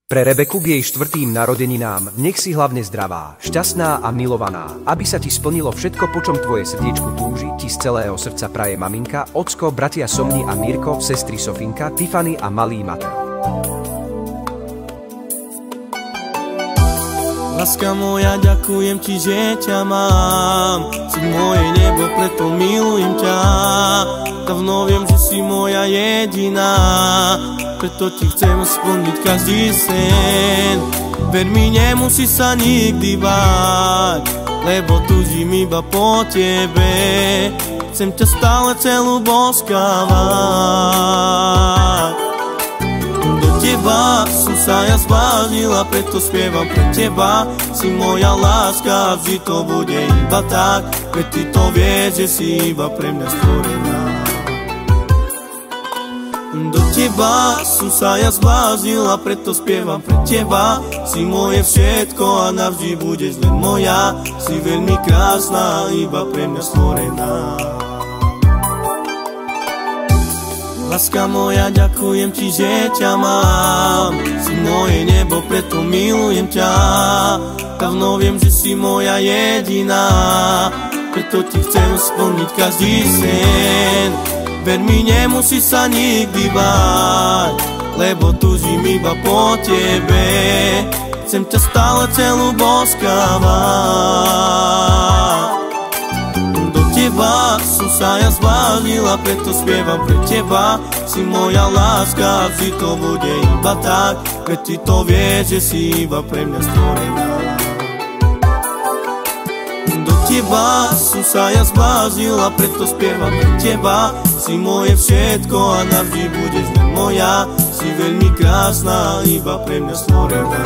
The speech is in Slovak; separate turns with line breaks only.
Pre Rebeku k jej 4. narodeninám nech si hlavne zdravá, šťastná a milovaná. Aby sa ti splnilo všetko, po čom tvoje srdiečko túži, ti z celého srdca praje maminka, ocko, bratia Somni a Mirko, sestry Sofinka, Tiffany a malý Mateo.
Láska moja, ďakujem ti, že ťa mám. Si moje nebo, preto milujem ťa. Dávno viem, že si moja jediná, preto ti chcem splniť každý sen. Ver mi, nemusí sa nikdy báť, lebo túžim iba po tebe. Chcem ťa stále celú boskávať. Do teba som sa ja zbláznila, preto spievam pre teba. Si moja láska, vždy to bude iba tak, veď ty to vieš, že si iba pre mňa stvorená. Do teba som sa ja zbláznila, preto spievam pre teba. Si moje všetko a navždy budeš len moja. Si veľmi krásna, iba pre mňa stvorená. Láska moja, ďakujem ti, že ťa mám. Si moje nebo, preto milujem ťa. Dávno viem, že si moja jediná, preto ti chcem splniť každý sen. Ver mi, nemusí sa nikdy báť, lebo túžim iba po tebe. Chcem ťa stále celú boskávať. Do teba som sa ja zbláznila, preto spievam pre teba. Si moja láska, vždy to bude iba tak, veď ty to vieš, že si iba pre mňa stvorená. Do teba som sa ja zbláznila, preto spievam pre teba. Si moje všetko a navždy budeš len moja. Si veľmi krásna, iba pre mňa stvorená.